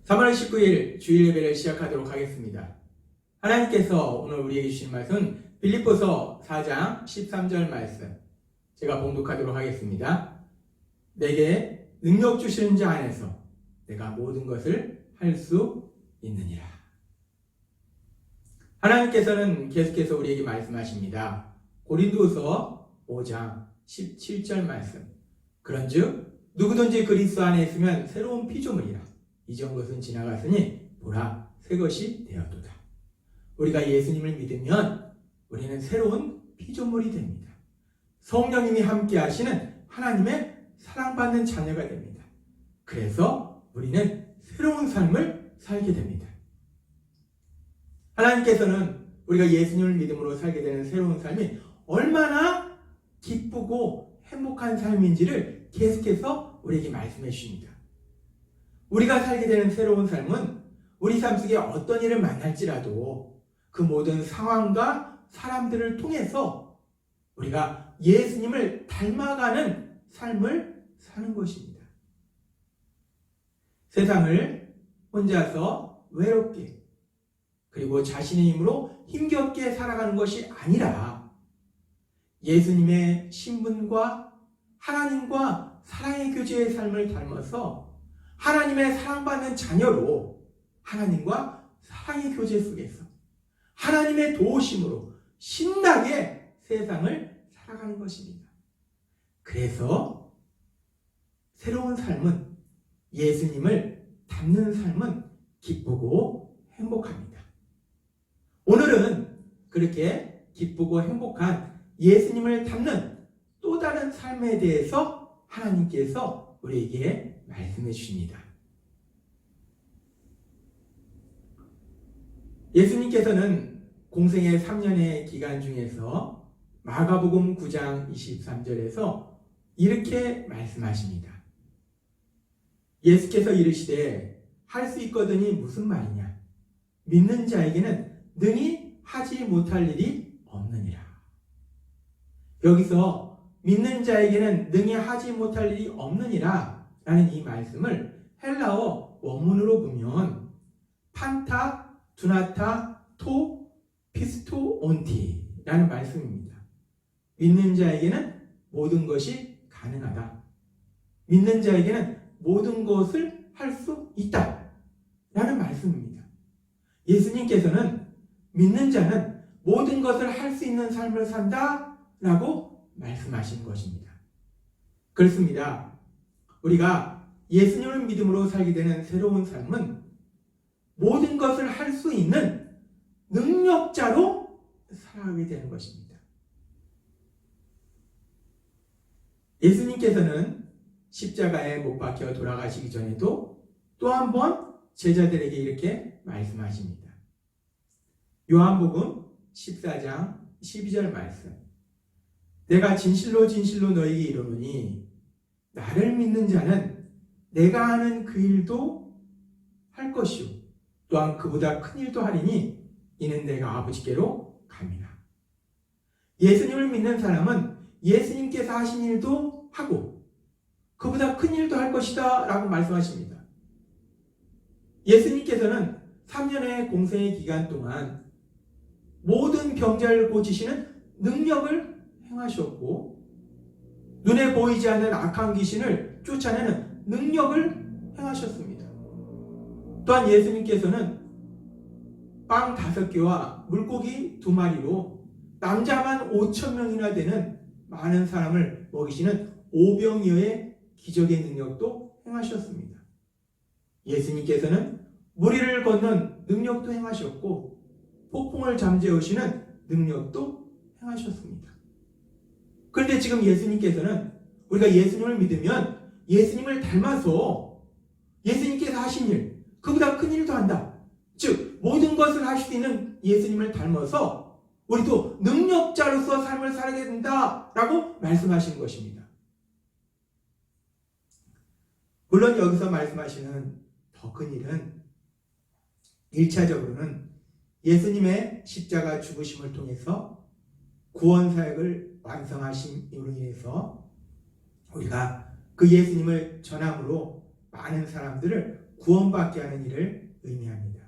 3월 19일 주일 예배를 시작하도록 하겠습니다. 하나님께서 오늘 우리에게 주신 말씀은 빌립보서 4장 13절 말씀, 제가 봉독하도록 하겠습니다. 내게 능력 주시는 자 안에서 내가 모든 것을 할 수 있느니라. 하나님께서는 계속해서 우리에게 말씀하십니다. 고린도서 5장 17절 말씀, 그런즉 누구든지 그리스도 안에 있으면 새로운 피조물이라. 이전 것은 지나갔으니 보라 새 것이 되었도다. 우리가 예수님을 믿으면 우리는 새로운 피조물이 됩니다. 성령님이 함께 하시는 하나님의 사랑받는 자녀가 됩니다. 그래서 우리는 새로운 삶을 살게 됩니다. 하나님께서는 우리가 예수님을 믿음으로 살게 되는 새로운 삶이 얼마나 기쁘고 행복한 삶인지를 계속해서 우리에게 말씀해 주십니다. 우리가 살게 되는 새로운 삶은 우리 삶 속에 어떤 일을 만날지라도 그 모든 상황과 사람들을 통해서 우리가 예수님을 닮아가는 삶을 사는 것입니다. 세상을 혼자서 외롭게 그리고 자신의 힘으로 힘겹게 살아가는 것이 아니라 예수님의 신분과 하나님과 사랑의 교제의 삶을 닮아서 하나님의 사랑받는 자녀로 하나님과 사랑의 교제 속에서 하나님의 도우심으로 신나게 세상을 살아가는 것입니다. 그래서 새로운 삶은, 예수님을 닮는 삶은 기쁘고 행복합니다. 오늘은 그렇게 기쁘고 행복한 예수님을 닮는 또 다른 삶에 대해서 하나님께서 우리에게 말씀해 주십니다. 예수님께서는 공생의 3년의 기간 중에서 마가복음 9장 23절에서 이렇게 말씀하십니다. 예수께서 이르시되 할 수 있거든이 무슨 말이냐? 믿는 자에게는 능히 하지 못할 일이 없느니라. 여기서 믿는 자에게는 능히 하지 못할 일이 없느니라 라는 이 말씀을 헬라어 원문으로 보면 판타, 두나타, 토, 피스토, 온티 라는 말씀입니다. 믿는 자에게는 모든 것이 가능하다. 믿는 자에게는 모든 것을 할 수 있다 라는 말씀입니다. 예수님께서는 믿는 자는 모든 것을 할 수 있는 삶을 산다 라고 말씀하신 것입니다. 그렇습니다. 우리가 예수님을 믿음으로 살게 되는 새로운 삶은 모든 것을 할 수 있는 능력자로 살아가게 되는 것입니다. 예수님께서는 십자가에 못 박혀 돌아가시기 전에도 또 한 번 제자들에게 이렇게 말씀하십니다. 요한복음 14장 12절 말씀, 내가 진실로 진실로 너희에게 이르노니 나를 믿는 자는 내가 하는 그 일도 할 것이요 또한 그보다 큰 일도 하리니 이는 내가 아버지께로 갑니다. 예수님을 믿는 사람은 예수님께서 하신 일도 하고 그보다 큰 일도 할 것이다 라고 말씀하십니다. 예수님께서는 3년의 공생의 기간 동안 모든 병자를 고치시는 능력을 행하셨고 눈에 보이지 않는 악한 귀신을 쫓아내는 능력을 행하셨습니다. 또한 예수님께서는 빵 5개와 물고기 2마리로 남자만 5,000명이나 되는 많은 사람을 먹이시는 오병이어의 기적의 능력도 행하셨습니다. 예수님께서는 물 위를 걷는 능력도 행하셨고 폭풍을 잠재우시는 능력도 행하셨습니다. 그런데 지금 예수님께서는 우리가 예수님을 믿으면 예수님을 닮아서 예수님께서 하신 일, 그보다 큰 일도 한다. 즉 모든 것을 하실 수 있는 예수님을 닮아서 우리도 능력자로서 삶을 살게 된다라고 말씀하시는 것입니다. 물론 여기서 말씀하시는 더 큰 일은 1차적으로는 예수님의 십자가 죽으심을 통해서 구원 사역을 완성하심으로 인해서 우리가 그 예수님을 전함으로 많은 사람들을 구원받게 하는 일을 의미합니다.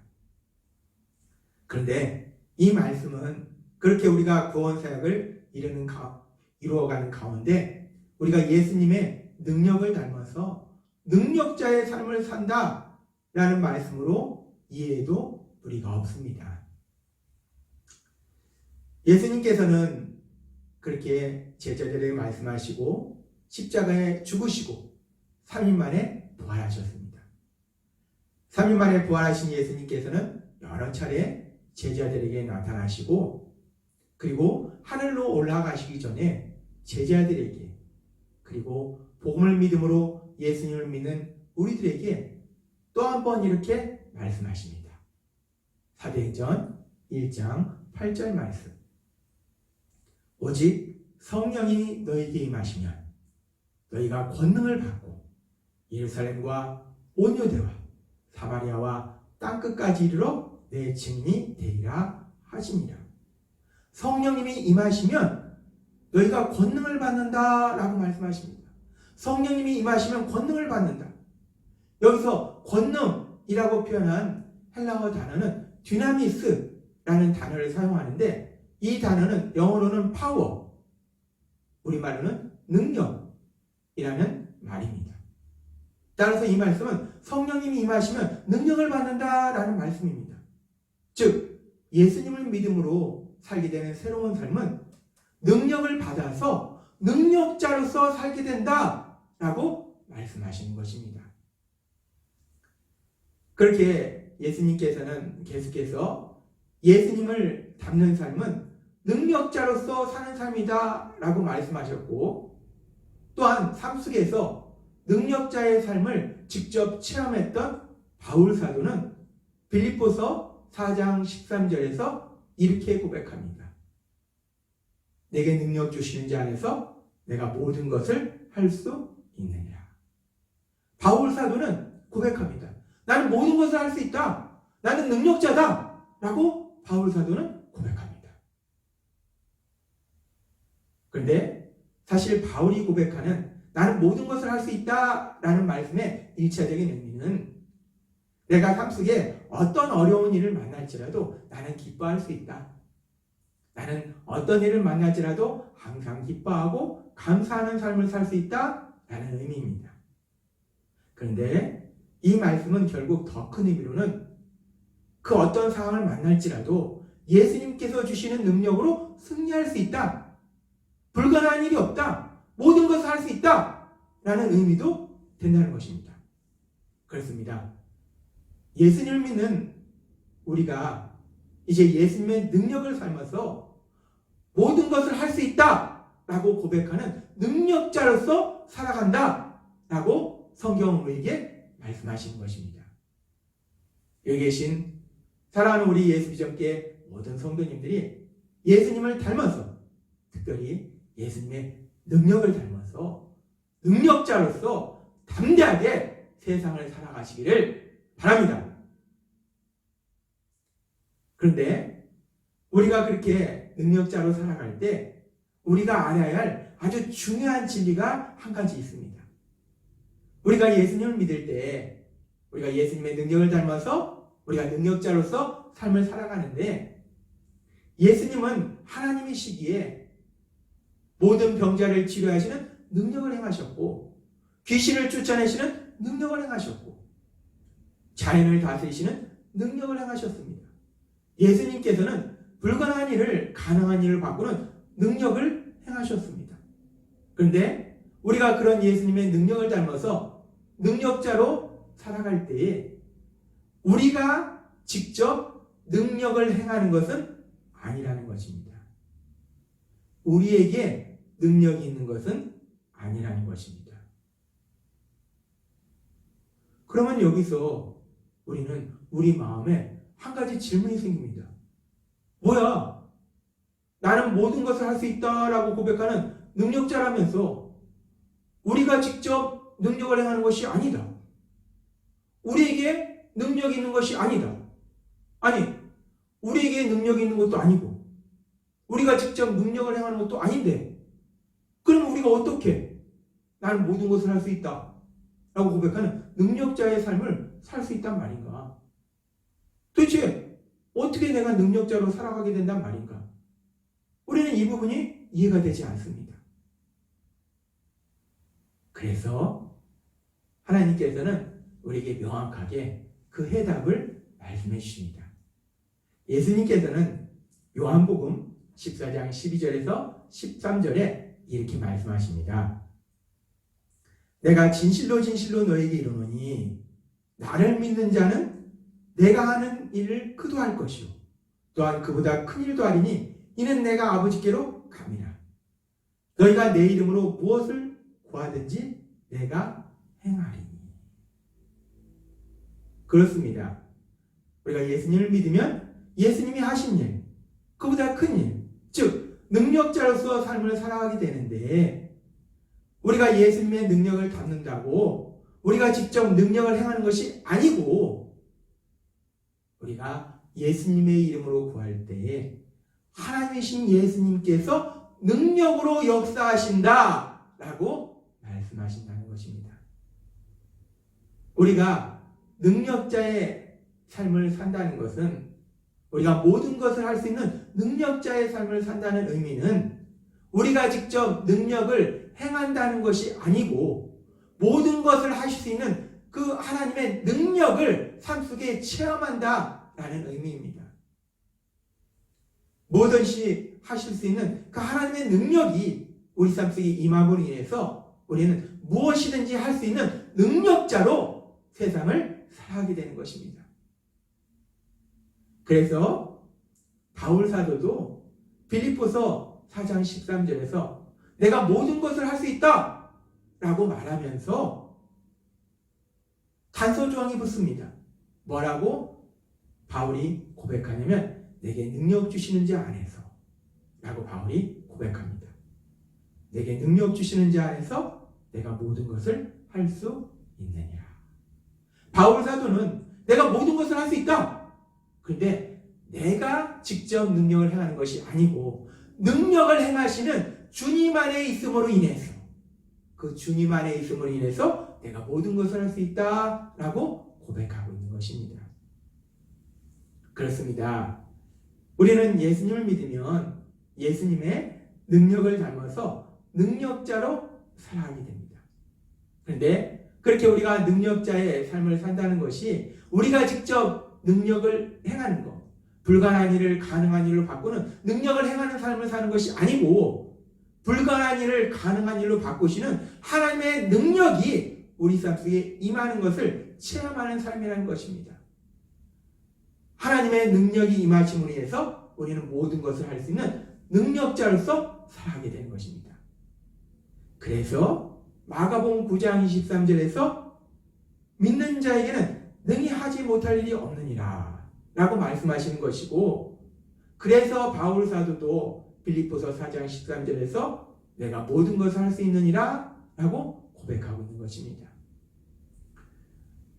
그런데 이 말씀은 그렇게 우리가 구원 사역을 이루어가는 가운데 우리가 예수님의 능력을 닮아서 능력자의 삶을 산다라는 말씀으로 이해해도 무리가 없습니다. 예수님께서는 그렇게 제자들에게 말씀하시고 십자가에 죽으시고 3일 만에 부활하셨습니다. 3일 만에 부활하신 예수님께서는 여러 차례 제자들에게 나타나시고 그리고 하늘로 올라가시기 전에 제자들에게 그리고 복음을 믿음으로 예수님을 믿는 우리들에게 또 한 번 이렇게 말씀하십니다. 사도행전 1장 8절 말씀. 오직 성령이 너희에게 임하시면 너희가 권능을 받고 예루살렘과 온 유대와 사마리아와 땅끝까지 이르러 내 증인이 되리라 하시니라. 성령님이 임하시면 너희가 권능을 받는다라고 말씀하십니다. 성령님이 임하시면 권능을 받는다. 여기서 권능이라고 표현한 헬라어 단어는 dynamis라는 단어를 사용하는데 이 단어는 영어로는 파워, 우리말로는 능력이라는 말입니다. 따라서 이 말씀은 성령님이 임하시면 능력을 받는다라는 말씀입니다. 즉 예수님을 믿음으로 살게 되는 새로운 삶은 능력을 받아서 능력자로서 살게 된다라고 말씀하시는 것입니다. 그렇게 예수님께서는 계속해서 예수님을 닮는 삶은 능력자로서 사는 삶이다 라고 말씀하셨고 또한 삶 속에서 능력자의 삶을 직접 체험했던 바울 사도는 빌립보서 4장 13절에서 이렇게 고백합니다. 내게 능력 주시는 자 안에서 내가 모든 것을 할 수 있느니라. 바울 사도는 고백합니다. 나는 모든 것을 할 수 있다. 나는 능력자다. 라고 바울 사도는 고백합니다. 그런데 사실 바울이 고백하는 나는 모든 것을 할 수 있다 라는 말씀의 1차적인 의미는 내가 삶 속에 어떤 어려운 일을 만날지라도 나는 기뻐할 수 있다. 나는 어떤 일을 만날지라도 항상 기뻐하고 감사하는 삶을 살 수 있다 라는 의미입니다. 그런데 이 말씀은 결국 더 큰 의미로는 그 어떤 상황을 만날지라도 예수님께서 주시는 능력으로 승리할 수 있다. 불가능한 일이 없다. 모든 것을 할 수 있다. 라는 의미도 된다는 것입니다. 그렇습니다. 예수님을 믿는 우리가 이제 예수님의 능력을 삶아서 모든 것을 할 수 있다. 라고 고백하는 능력자로서 살아간다. 라고 성경은 우리에게 말씀하시는 것입니다. 여기 계신 사랑하는 우리 예수비전교회 모든 성도님들이 예수님을 닮아서 특별히 예수님의 능력을 닮아서 능력자로서 담대하게 세상을 살아가시기를 바랍니다. 그런데 우리가 그렇게 능력자로 살아갈 때 우리가 알아야 할 아주 중요한 진리가 한 가지 있습니다. 우리가 예수님을 믿을 때 우리가 예수님의 능력을 닮아서 우리가 능력자로서 삶을 살아가는데 예수님은 하나님이시기에 모든 병자를 치료하시는 능력을 행하셨고 귀신을 쫓아내시는 능력을 행하셨고 자연을 다스리시는 능력을 행하셨습니다. 예수님께서는 불가능한 일을 가능한 일을 바꾸는 능력을 행하셨습니다. 그런데 우리가 그런 예수님의 능력을 닮아서 능력자로 살아갈 때에 우리가 직접 능력을 행하는 것은 아니라는 것입니다. 우리에게 능력이 있는 것은 아니라는 것입니다. 그러면 여기서 우리는 우리 마음에 한 가지 질문이 생깁니다. 뭐야? 나는 모든 것을 할 수 있다라고 고백하는 능력자라면서 우리가 직접 능력을 행하는 것이 아니다. 우리에게 능력이 있는 것이 아니다. 아니, 우리에게 능력이 있는 것도 아니고 우리가 직접 능력을 행하는 것도 아닌데 그럼 우리가 어떻게 나는 모든 것을 할 수 있다 라고 고백하는 능력자의 삶을 살 수 있단 말인가? 도대체 어떻게 내가 능력자로 살아가게 된단 말인가? 우리는 이 부분이 이해가 되지 않습니다. 그래서 하나님께서는 우리에게 명확하게 그 해답을 말씀해 주십니다. 예수님께서는 요한복음 14장 12절에서 13절에 이렇게 말씀하십니다. 내가 진실로 진실로 너에게 이르노니 나를 믿는 자는 내가 하는 일을 그도 할 것이요 또한 그보다 큰 일도 하리니 이는 내가 아버지께로 감이라. 너희가 내 이름으로 무엇을 구하든지 내가 행하리니. 그렇습니다. 우리가 예수님을 믿으면 예수님이 하신 일, 그보다 큰 일, 즉 능력자로서 삶을 살아가게 되는데, 우리가 예수님의 능력을 담는다고 우리가 직접 능력을 행하는 것이 아니고, 우리가 예수님의 이름으로 구할 때에 하나님이신 예수님께서 능력으로 역사하신다 라고 말씀하신다는 것입니다. 우리가 능력자의 삶을 산다는 것은, 우리가 모든 것을 할 수 있는 능력자의 삶을 산다는 의미는 우리가 직접 능력을 행한다는 것이 아니고, 모든 것을 하실 수 있는 그 하나님의 능력을 삶 속에 체험한다라는 의미입니다. 뭐든지 하실 수 있는 그 하나님의 능력이 우리 삶 속에 임함으로 인해서 우리는 무엇이든지 할 수 있는 능력자로 세상을 살아가게 되는 것입니다. 그래서 바울 사도도 빌립보서 4장 13절에서 내가 모든 것을 할 수 있다 라고 말하면서 단서조항이 붙습니다. 뭐라고 바울이 고백하냐면 내게 능력 주시는 자 안에서 라고 바울이 고백합니다. 내게 능력 주시는 자 안에서 내가 모든 것을 할 수 있느니라. 바울 사도는 내가 모든 것을 할 수 있다. 그런데 내가 직접 능력을 행하는 것이 아니고 능력을 행하시는 주님 안에 있음으로 인해서, 그 주님 안에 있음으로 인해서 내가 모든 것을 할 수 있다라고 고백하고 있는 것입니다. 그렇습니다. 우리는 예수님을 믿으면 예수님의 능력을 닮아서 능력자로 살아가게 됩니다. 그런데 그렇게 우리가 능력자의 삶을 산다는 것이 우리가 직접 능력을 행하는 것, 불가능한 일을 가능한 일로 바꾸는 능력을 행하는 삶을 사는 것이 아니고, 불가능한 일을 가능한 일로 바꾸시는 하나님의 능력이 우리 삶 속에 임하는 것을 체험하는 삶이라는 것입니다. 하나님의 능력이 임하심으로 인해서 우리는 모든 것을 할 수 있는 능력자로서 살아가게 되는 것입니다. 그래서 마가복음 9장 23절에서 믿는 자에게는 능히 하지 못할 일이 없느니라 라고 말씀하시는 것이고, 그래서 바울 사도도 빌립보서 4장 13절에서 내가 모든 것을 할 수 있느니라 라고 고백하고 있는 것입니다.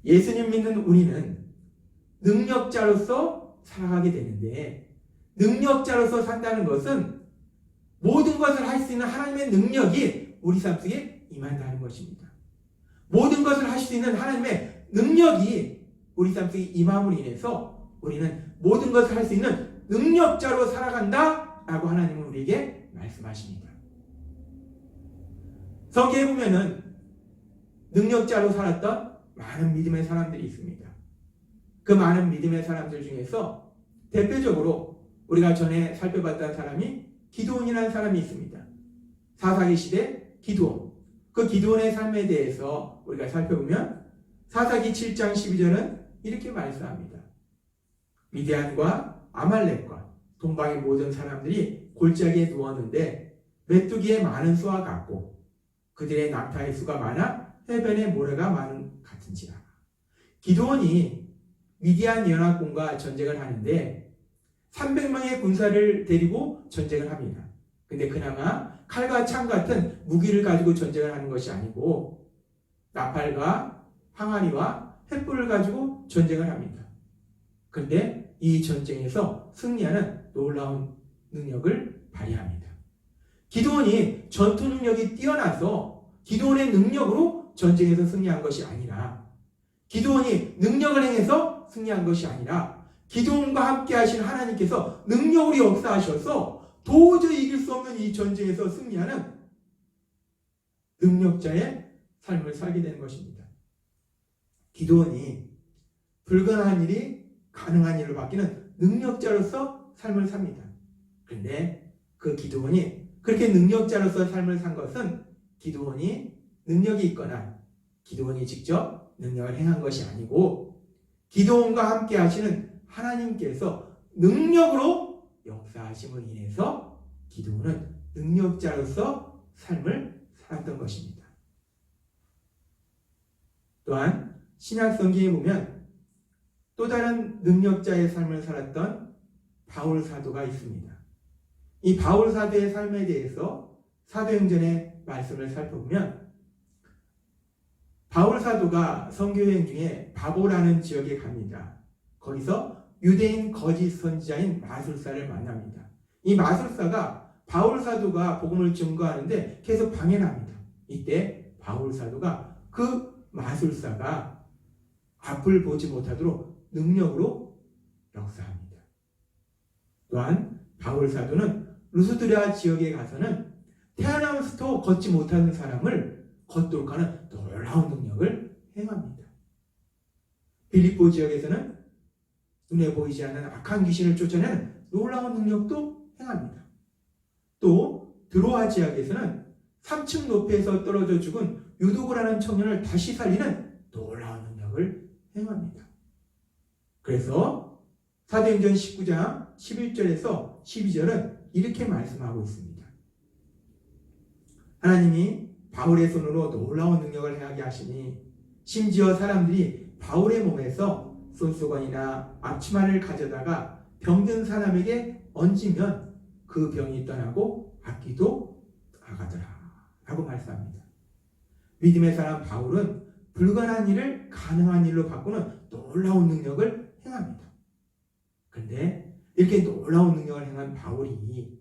예수님 믿는 우리는 능력자로서 살아가게 되는데, 능력자로서 산다는 것은 모든 것을 할 수 있는 하나님의 능력이 우리 삶 속에 임한다는 것입니다. 모든 것을 할 수 있는 하나님의 능력이 우리 삶 속에 임함으로 인해서 우리는 모든 것을 할 수 있는 능력자로 살아간다 라고 하나님은 우리에게 말씀하십니다. 성경에 보면은 능력자로 살았던 많은 믿음의 사람들이 있습니다. 그 많은 믿음의 사람들 중에서 대표적으로 우리가 전에 살펴봤던 사람이 기드온이라는 사람이 있습니다. 사사기 시대 기드온. 그 기드온의 삶에 대해서 우리가 살펴보면 사사기 7장 12절은 이렇게 말씀합니다. 미디안과 아말렉과 동방의 모든 사람들이 골짜기에 누웠는데 메뚜기의 많은 수와 같고 그들의 낙타의 수가 많아 해변의 모래가 많은 같은지라. 기드온이 미디안 연합군과 전쟁을 하는데 300명의 군사를 데리고 전쟁을 합니다. 근데 그나마 칼과 창 같은 무기를 가지고 전쟁을 하는 것이 아니고 나팔과 항아리와 횃불을 가지고 전쟁을 합니다. 그런데 이 전쟁에서 승리하는 놀라운 능력을 발휘합니다. 기드온이 전투 능력이 뛰어나서 기드온의 능력으로 전쟁에서 승리한 것이 아니라 기드온이 능력을 행해서 승리한 것이 아니라 기드온과 함께 하신 하나님께서 능력으로 역사하셔서 도저히 이길 수 없는 이 전쟁에서 승리하는 능력자의 삶을 살게 되는 것입니다. 기드온이 불가능한 일이 가능한 일로 바뀌는 능력자로서 삶을 삽니다. 그런데 그 기드온이 그렇게 능력자로서 삶을 산 것은 기드온이 능력이 있거나 기드온이 직접 능력을 행한 것이 아니고 기드온과 함께 하시는 하나님께서 능력으로 역사하심을 인해서 기드온은 능력자로서 삶을 살았던 것입니다. 또한 신약 성경에 보면 또 다른 능력자의 삶을 살았던 바울 사도가 있습니다. 이 바울 사도의 삶에 대해서 사도행전의 말씀을 살펴보면 바울 사도가 선교여행 중에 바보라는 지역에 갑니다. 거기서 유대인 거짓 선지자인 마술사를 만납니다. 이 마술사가 바울 사도가 복음을 증거하는데 계속 방해를 합니다. 이때 바울 사도가 그 마술사가 앞을 보지 못하도록 능력으로 역사합니다. 또한 바울 사도는 루스드라 지역에 가서는 태어나면서도 걷지 못하는 사람을 걷도록 하는 놀라운 능력을 행합니다. 빌립보 지역에서는 눈에 보이지 않는 악한 귀신을 쫓아내는 놀라운 능력도 행합니다. 또 드로아 지역에서는 3층 높이에서 떨어져 죽은 유도고라는 청년을 다시 살리는 놀라운 능력을 행합니다. 그래서 사도행전 19장 11절에서 12절은 이렇게 말씀하고 있습니다. 하나님이 바울의 손으로 놀라운 능력을 행하게 하시니 심지어 사람들이 바울의 몸에서 손수건이나 앞치마를 가져다가 병든 사람에게 얹으면 그 병이 떠나고 악기도 나가더라 라고 말씀합니다. 믿음의 사람 바울은 불가능한 일을 가능한 일로 바꾸는 놀라운 능력을 행합니다. 그런데 이렇게 놀라운 능력을 행한 바울이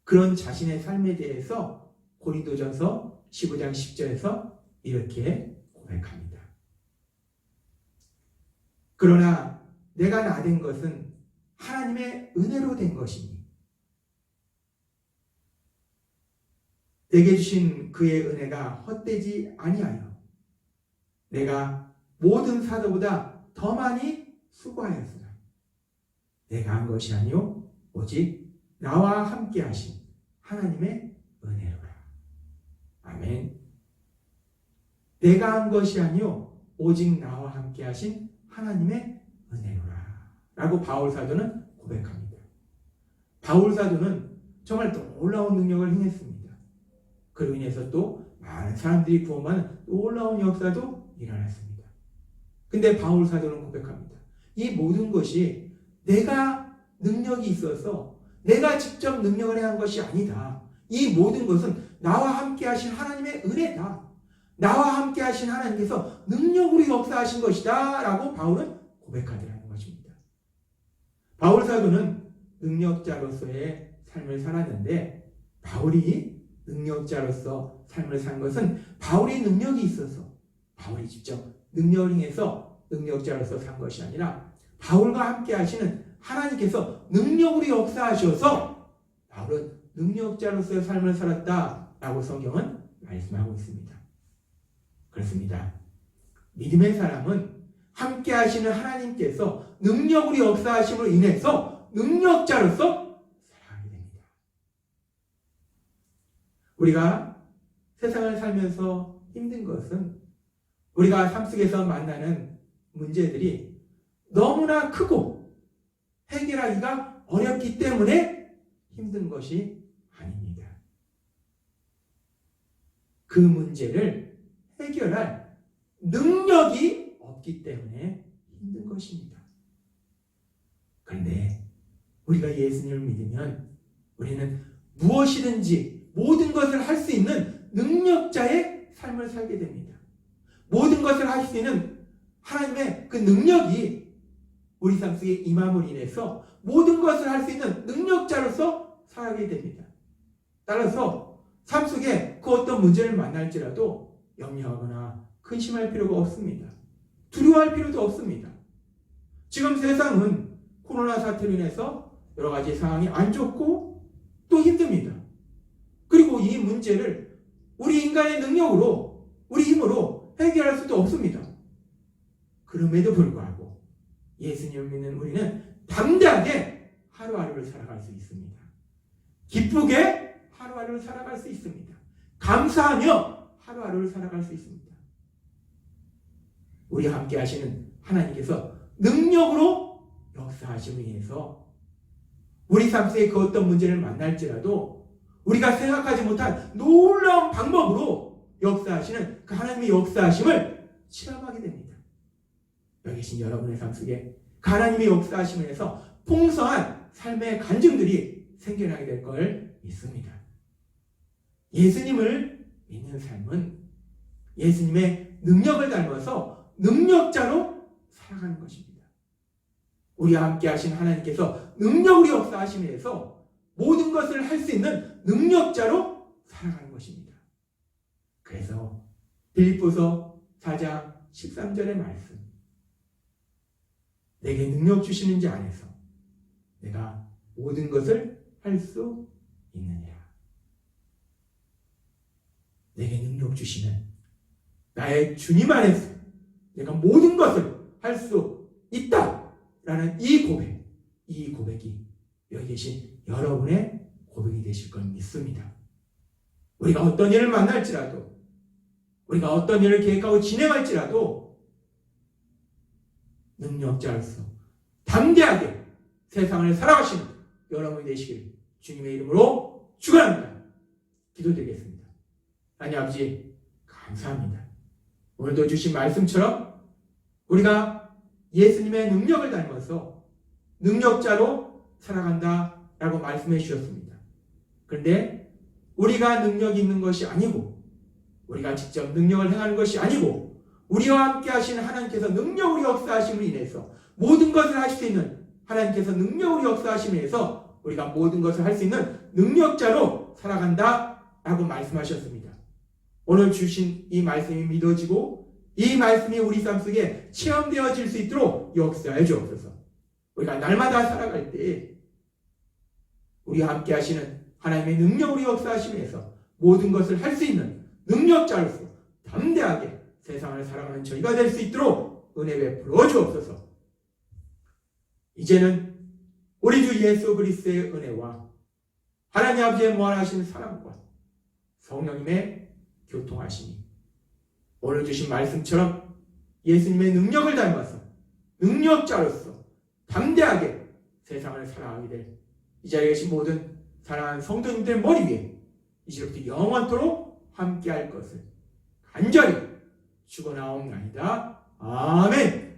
그런 자신의 삶에 대해서 고린도전서 15장 10절에서 이렇게 고백합니다. 그러나 내가 나된 것은 하나님의 은혜로 된 것이니 내게 주신 그의 은혜가 헛되지 아니하여 내가 모든 사도보다 더 많이 수고하였으나 내가 한 것이 아니요 오직 나와 함께 하신 하나님의 은혜로라. 아멘. 내가 한 것이 아니요 오직 나와 함께 하신 하나님의 은혜로라 라고 바울 사도는 고백합니다. 바울 사도는 정말 놀라운 능력을 행했습니다. 그로 인해서 또 많은 사람들이 구원받는 놀라운 역사도 일어났습니다. 근데 바울 사도는 고백합니다. 이 모든 것이 내가 능력이 있어서 내가 직접 능력을 행한 것이 아니다. 이 모든 것은 나와 함께 하신 하나님의 은혜다. 나와 함께 하신 하나님께서 능력으로 역사하신 것이다 라고 바울은 고백하더라는 것입니다. 바울 사도는 능력자로서의 삶을 살았는데 바울이 능력자로서 삶을 산 것은 바울이 능력이 있어서 바울이 직접 능력을 행해서 능력자로서 산 것이 아니라 바울과 함께 하시는 하나님께서 능력으로 역사하셔서 바울은 능력자로서의 삶을 살았다라고 성경은 말씀하고 있습니다. 그렇습니다. 믿음의 사람은 함께 하시는 하나님께서 능력으로 역사하심으로 인해서 능력자로서 살아가게 됩니다. 우리가 세상을 살면서 힘든 것은 우리가 삶 속에서 만나는 문제들이 너무나 크고 해결하기가 어렵기 때문에 힘든 것이 아닙니다. 그 문제를 해결할 능력이 없기 때문에 힘든 것입니다. 그런데 우리가 예수님을 믿으면 우리는 무엇이든지 모든 것을 할 수 있는 능력자의 삶을 살게 됩니다. 모든 것을 할 수 있는 하나님의 그 능력이 우리 삶 속에 임함으로 인해서 모든 것을 할 수 있는 능력자로서 살아가게 됩니다. 따라서 삶 속에 그 어떤 문제를 만날지라도 염려하거나 근심할 필요가 없습니다. 두려워할 필요도 없습니다. 지금 세상은 코로나 사태로 인해서 여러 가지 상황이 안 좋고 또 힘듭니다. 그리고 이 문제를 우리 인간의 능력으로, 우리 힘으로 해결할 수도 없습니다. 그럼에도 불구하고 예수님을 믿는 우리는 담대하게 하루하루를 살아갈 수 있습니다. 기쁘게 하루하루를 살아갈 수 있습니다. 감사하며 하루하루를 살아갈 수 있습니다. 우리와 함께 하시는 하나님께서 능력으로 역사하심을 위해서 우리 삶 속에 그 어떤 문제를 만날지라도 우리가 생각하지 못한 놀라운 방법으로 역사하시는 그 하나님의 역사하심을 체험하게 됩니다. 여기 계신 여러분의 삶 속에 그 하나님의 역사하심을 해서 풍성한 삶의 간증들이 생겨나게 될 걸 믿습니다. 예수님을 믿는 삶은 예수님의 능력을 닮아서 능력자로 살아가는 것입니다. 우리와 함께 하신 하나님께서 능력으로 역사하심에 의해서 모든 것을 할 수 있는 능력자로 살아가는 것입니다. 그래서 빌립보서 4장 13절의 말씀, 내게 능력 주시는 자 안에서 내가 모든 것을 할 수 있느니라. 내게 능력 주시는 나의 주님 안에서 내가 모든 것을 할 수 있다라는 이 고백이 여기 계신 여러분의 고백이 되실 걸 믿습니다. 우리가 어떤 일을 만날지라도, 우리가 어떤 일을 계획하고 진행할지라도 능력자로서 담대하게 세상을 살아가시는 여러분이 되시길 주님의 이름으로 축원합니다. 기도드리겠습니다. 하나님 아버지 감사합니다. 오늘도 주신 말씀처럼 우리가 예수님의 능력을 닮아서 능력자로 살아간다라고 말씀해 주셨습니다. 그런데 우리가 능력이 있는 것이 아니고, 우리가 직접 능력을 행하는 것이 아니고, 우리와 함께 하시는 하나님께서 능력으로 역사하심을 인해서 모든 것을 할 수 있는 하나님께서 능력으로 역사하심을 인해서 우리가 모든 것을 할 수 있는 능력자로 살아간다라고 말씀하셨습니다. 오늘 주신 이 말씀이 믿어지고 이 말씀이 우리 삶 속에 체험되어질 수 있도록 역사해 주옵소서. 우리가 날마다 살아갈 때 우리와 함께 하시는 하나님의 능력으로 역사하시면서 모든 것을 할 수 있는 능력자로서 담대하게 세상을 살아가는 저희가 될 수 있도록 은혜 베풀어 주옵소서. 이제는 우리 주 예수 그리스도의 은혜와 하나님 아버지의 무한하신 사랑과 성령님의 교통하심이 오늘 주신 말씀처럼 예수님의 능력을 닮아서 능력자로서 담대하게 세상을 살아가게 될 이 자리에 계신 모든 사랑하는 성도님들 머리 위에 이제부터 영원토록 함께할 것을 간절히 축원하옵나이다. 아멘.